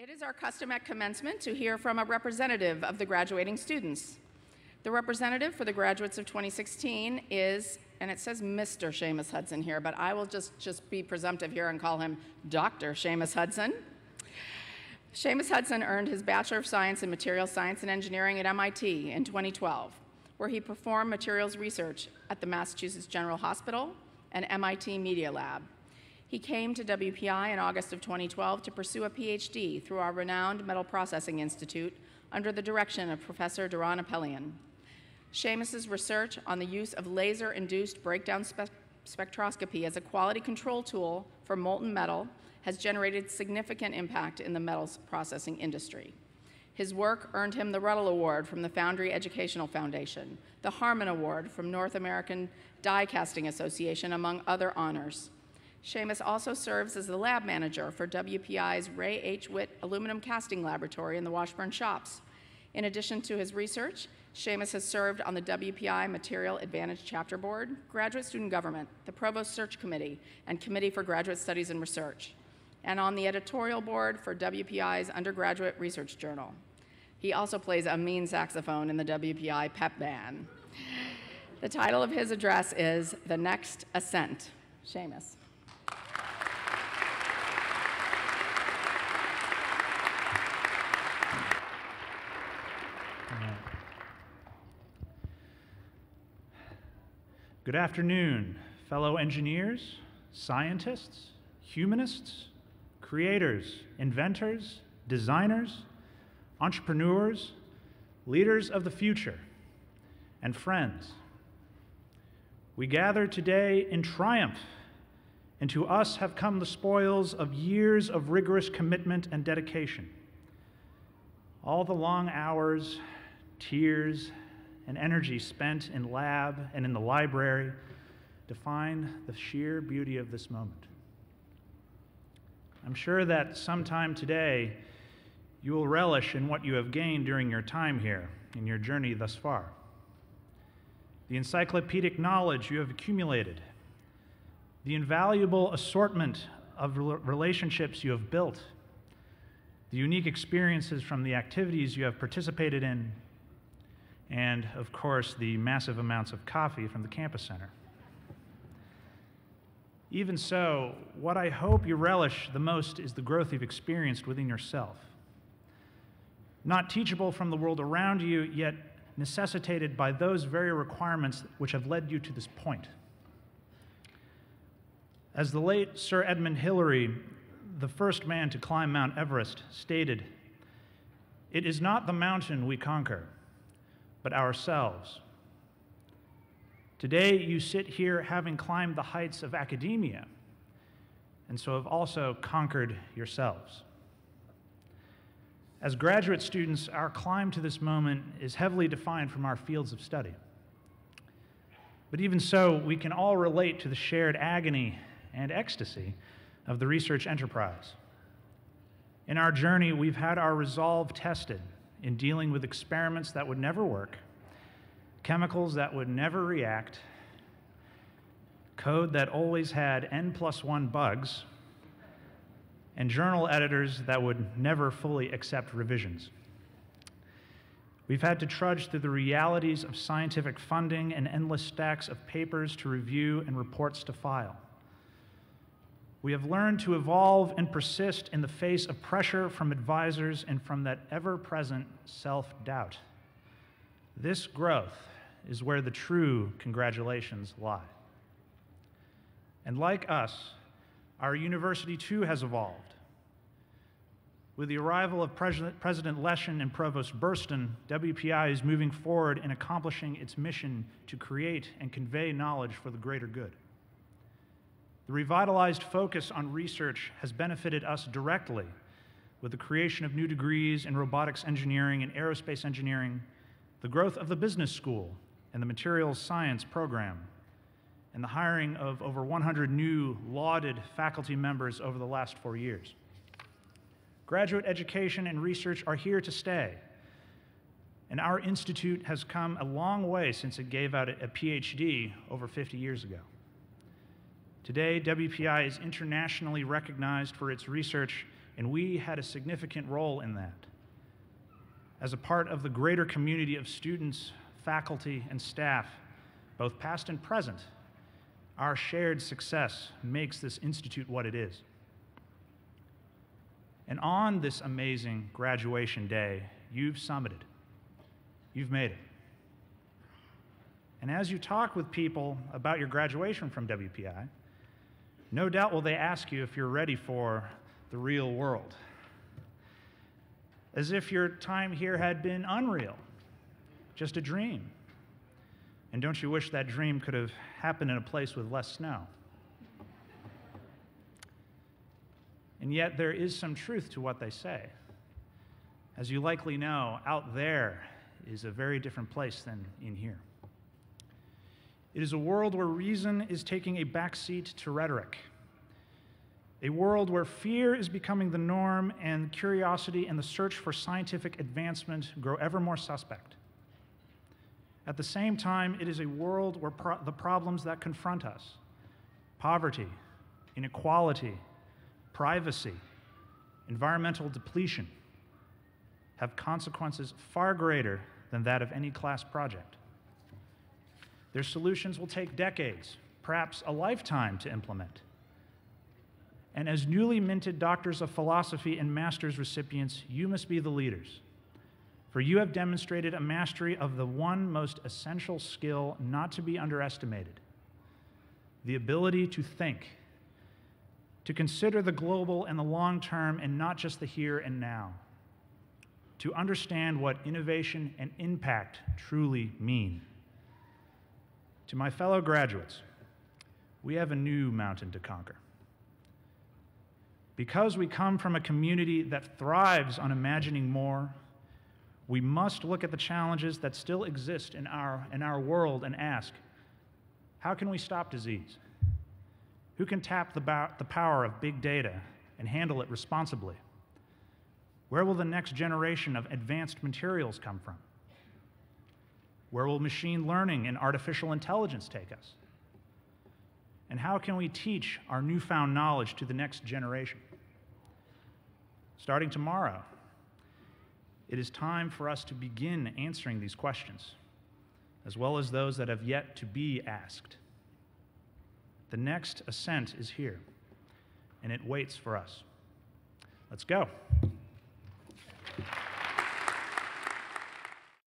It is our custom at commencement to hear from a representative of the graduating students. The representative for the graduates of 2016 is, and it says Mr. Shaymus Hudson here, but I will just be presumptive here and call him Dr. Shaymus Hudson. Shaymus Hudson earned his Bachelor of Science in Materials Science and Engineering at MIT in 2012, where he performed materials research at the Massachusetts General Hospital and MIT Media Lab. He came to WPI in August of 2012 to pursue a PhD through our renowned Metal Processing Institute under the direction of Professor Duran Apelian. Shaymus's research on the use of laser-induced breakdown spectroscopy as a quality control tool for molten metal has generated significant impact in the metals processing industry. His work earned him the Ruddle Award from the Foundry Educational Foundation, the Harmon Award from North American Die Casting Association, among other honors. Shaymus also serves as the lab manager for WPI's Ray H. Witt Aluminum Casting Laboratory in the Washburn Shops. In addition to his research, Shaymus has served on the WPI Material Advantage Chapter Board, Graduate Student Government, the Provost Search Committee, and Committee for Graduate Studies and Research, and on the editorial board for WPI's Undergraduate Research Journal. He also plays a mean saxophone in the WPI pep band. The title of his address is The Next Ascent. Shaymus. Good afternoon, fellow engineers, scientists, humanists, creators, inventors, designers, entrepreneurs, leaders of the future, and friends. We gather today in triumph, and to us have come the spoils of years of rigorous commitment and dedication. All the long hours, tears, and energy spent in lab and in the library define the sheer beauty of this moment. I'm sure that sometime today you will relish in what you have gained during your time here, in your journey thus far. The encyclopedic knowledge you have accumulated, the invaluable assortment of relationships you have built, the unique experiences from the activities you have participated in, and, of course, the massive amounts of coffee from the campus center. Even so, what I hope you relish the most is the growth you've experienced within yourself. Not teachable from the world around you, yet necessitated by those very requirements which have led you to this point. As the late Sir Edmund Hillary, the first man to climb Mount Everest, stated, "It is not the mountain we conquer, but ourselves." Today, you sit here having climbed the heights of academia, and so have also conquered yourselves. As graduate students, our climb to this moment is heavily defined from our fields of study. But even so, we can all relate to the shared agony and ecstasy of the research enterprise. In our journey, we've had our resolve tested in dealing with experiments that would never work, chemicals that would never react, code that always had N+1 bugs, and journal editors that would never fully accept revisions. We've had to trudge through the realities of scientific funding and endless stacks of papers to review and reports to file. We have learned to evolve and persist in the face of pressure from advisors and from that ever-present self-doubt. This growth is where the true congratulations lie. And like us, our university too has evolved. With the arrival of President Leshin and Provost Burston, WPI is moving forward in accomplishing its mission to create and convey knowledge for the greater good. The revitalized focus on research has benefited us directly with the creation of new degrees in robotics engineering and aerospace engineering, the growth of the business school and the materials science program, and the hiring of over 100 new lauded faculty members over the last 4 years. Graduate education and research are here to stay, and our institute has come a long way since it gave out a PhD over 50 years ago. Today, WPI is internationally recognized for its research and we had a significant role in that. As a part of the greater community of students, faculty, and staff, both past and present, our shared success makes this institute what it is. And on this amazing graduation day, you've summited. You've made it. And as you talk with people about your graduation from WPI, no doubt will they ask you if you're ready for the real world. As if your time here had been unreal, just a dream. And don't you wish that dream could have happened in a place with less snow? And yet there is some truth to what they say. As you likely know, out there is a very different place than in here. It is a world where reason is taking a backseat to rhetoric. A world where fear is becoming the norm and curiosity and the search for scientific advancement grow ever more suspect. At the same time, it is a world where the problems that confront us, poverty, inequality, privacy, environmental depletion, have consequences far greater than that of any class project. Their solutions will take decades, perhaps a lifetime, to implement. And as newly minted doctors of philosophy and master's recipients, you must be the leaders. For you have demonstrated a mastery of the one most essential skill not to be underestimated: the ability to think, to consider the global and the long term and not just the here and now, to understand what innovation and impact truly mean. To my fellow graduates, we have a new mountain to conquer. Because we come from a community that thrives on imagining more, we must look at the challenges that still exist in our world and ask, how can we stop disease? Who can tap the power of big data and handle it responsibly? Where will the next generation of advanced materials come from? Where will machine learning and artificial intelligence take us? And how can we teach our newfound knowledge to the next generation? Starting tomorrow, it is time for us to begin answering these questions, as well as those that have yet to be asked. The next ascent is here, and it waits for us. Let's go.